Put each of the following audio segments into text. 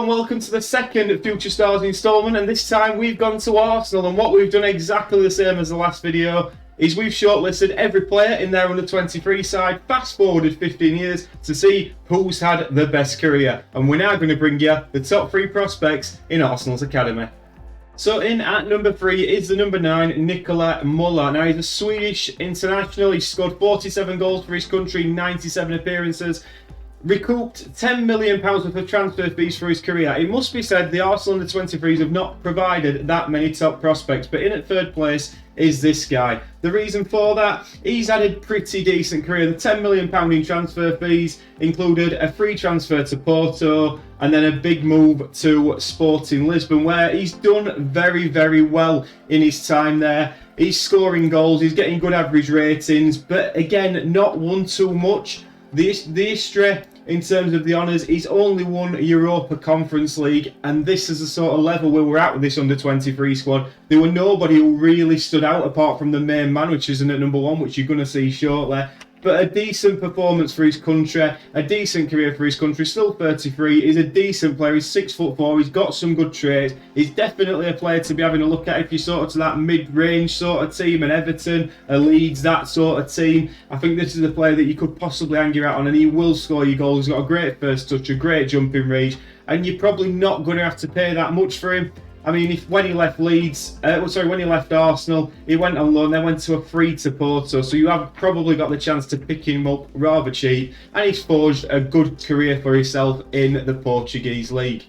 and welcome to the second Future Stars instalment, and this time we've gone to Arsenal, and what we've done exactly the same as the last video is we've shortlisted every player in their under-23 side, fast forwarded 15 years to see who's had the best career, and we're now going to bring you the top 3 prospects in Arsenal's academy. So in at number 3 is the number 9, Nicola Muller. Now he's a Swedish international. He's scored 47 goals for his country, 97 appearances. Recouped £10 million worth of transfer fees for his career. It must be said the Arsenal under-23s have not provided that many top prospects, but in at third place is this guy. The reason for that, he's had a pretty decent career. The £10 million in transfer fees included a free transfer to Porto and then a big move to Sporting Lisbon, where he's done very, very well in his time there. He's scoring goals, he's getting good average ratings, but again, not won too much. The history in terms of the honours, he's only won a Europa Conference League, and this is the sort of level where we're at with this under-23 squad. There were nobody who really stood out apart from the main man, which isn't at number 1, which you're going to see shortly. But a decent performance for his country, a decent career for his country, still 33, he's a decent player, he's 6'4", he's got some good traits, he's definitely a player to be having a look at if you're sort of to that mid-range sort of team, and Everton, Leeds, that sort of team. I think this is a player that you could possibly hang your hat on, and he will score your goals. He's got a great first touch, a great jumping reach, and you're probably not going to have to pay that much for him. I mean, when he left when he left Arsenal, he went on loan, then went to a free to Porto, so you have probably got the chance to pick him up rather cheap, and he's forged a good career for himself in the Portuguese league.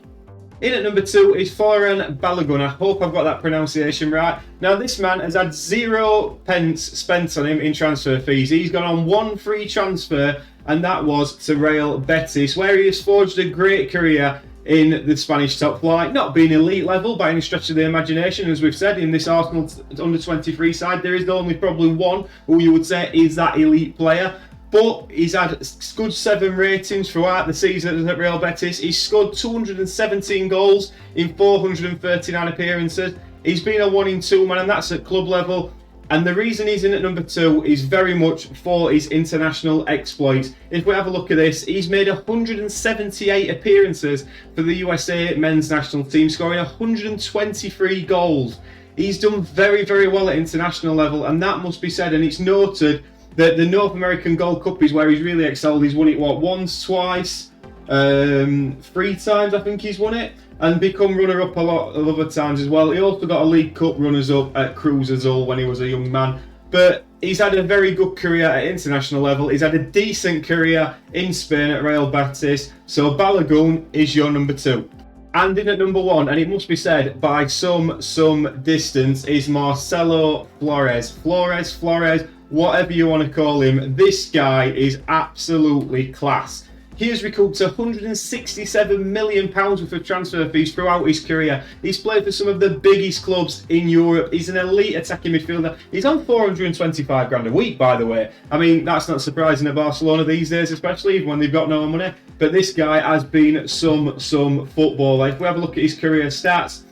In at number 2 is Florian Balogun. I hope I've got that pronunciation right. Now, this man has had 0 pence spent on him in transfer fees. He's gone on one free transfer, and that was to Real Betis, where he has forged a great career in the Spanish top flight. Not being elite level by any stretch of the imagination, as we've said, in this Arsenal under-23 side, there is only probably one who you would say is that elite player. But he's had good 7 ratings throughout the season at Real Betis. He's scored 217 goals in 439 appearances. He's been a 1-in-2 man, and that's at club level. And the reason he's in at number 2 is very much for his international exploits. If we have a look at this, he's made 178 appearances for the USA men's national team, scoring 123 goals. He's done very, very well at international level, and that must be said. And it's noted that the North American Gold Cup is where he's really excelled. He's won it, once, twice, 3 times I think he's won it, and become runner-up a lot of other times as well. He also got a League Cup runners-up at Cruz Azul when he was a young man. But he's had a very good career at international level. He's had a decent career in Spain at Real Betis. So Balogun is your number 2. And in at number 1, and it must be said by some distance, is Marcelo Flores. Flores, whatever you want to call him, this guy is absolutely class. He has recouped £167 million worth of transfer fees throughout his career. He's played for some of the biggest clubs in Europe. He's an elite attacking midfielder. He's on 425 grand a week, by the way. I mean, that's not surprising at Barcelona these days, especially even when they've got no money. But this guy has been some footballer. If we have a look at his career stats,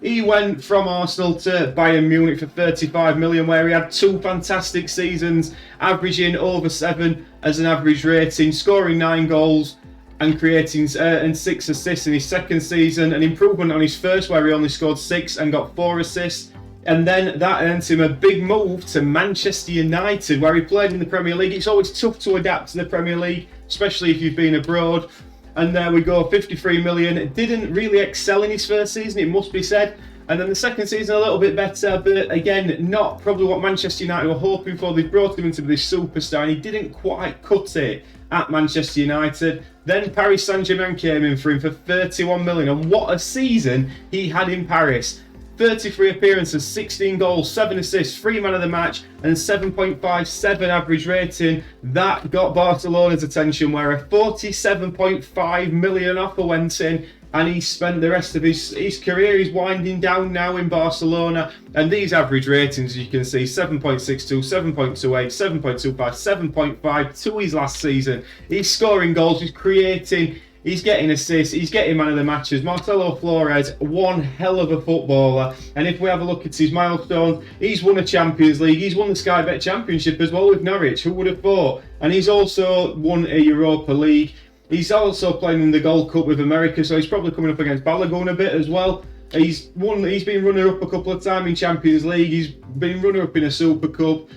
he went from Arsenal to Bayern Munich for 35 million, where he had 2 fantastic seasons, averaging over 7 as an average rating, scoring 9 goals and creating and 6 assists in his second season. An improvement on his first, where he only scored 6 and got 4 assists. And then that earned him a big move to Manchester United, where he played in the Premier League. It's always tough to adapt to the Premier League, especially if you've been abroad. And there we go, 53 million. It didn't really excel in his first season, it must be said. And then the second season a little bit better, but again, not probably what Manchester United were hoping for. They brought him into this superstar, and he didn't quite cut it at Manchester United. Then Paris Saint-Germain came in for him for 31 million. And what a season he had in Paris. 33 appearances, 16 goals, 7 assists, 3 man of the match, and 7.57 average rating. That got Barcelona's attention, where a 47.5 million offer went in, and he spent the rest of his career. He's winding down now in Barcelona, and these average ratings, you can see, 7.62, 7.28, 7.25, 7.5 to his last season. He's scoring goals, he's creating, he's getting assists, he's getting man of the matches. Marcelo Flores, one hell of a footballer. And if we have a look at his milestones, he's won a Champions League, he's won the Sky Bet Championship as well with Norwich, who would have thought? And he's also won a Europa League. He's also playing in the Gold Cup with America, so he's probably coming up against Balogun a bit as well. He's been runner-up a couple of times in Champions League. He's been runner-up in a Super Cup.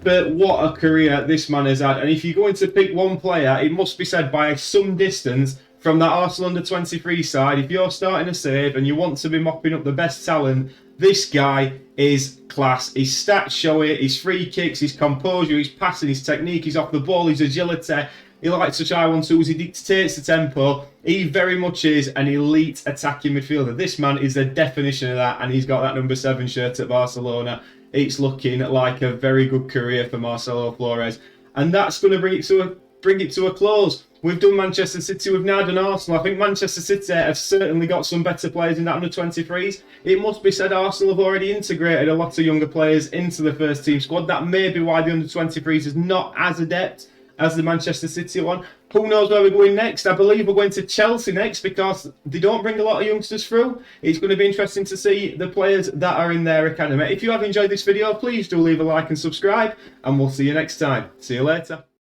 But what a career this man has had. And if you're going to pick one player, it must be said by some distance from that Arsenal under-23 side, if you're starting a save and you want to be mopping up the best talent, this guy is class. His stats show it. His free kicks, his composure, his passing, his technique, his off the ball, his agility. He likes to try 1-2s. He dictates the tempo. He very much is an elite attacking midfielder. This man is the definition of that, and he's got that number 7 shirt at Barcelona. It's looking like a very good career for Marcelo Flores, and that's going to bring it to a close. We've done Manchester City, we've now done Arsenal. I think Manchester City have certainly got some better players in that under-23s. It must be said Arsenal have already integrated a lot of younger players into the first team squad. That may be why the under-23s is not as adept as the Manchester City one. Who knows where we're going next? I believe we're going to Chelsea next because they don't bring a lot of youngsters through. It's going to be interesting to see the players that are in their academy. If you have enjoyed this video, please do leave a like and subscribe, and we'll see you next time. See you later.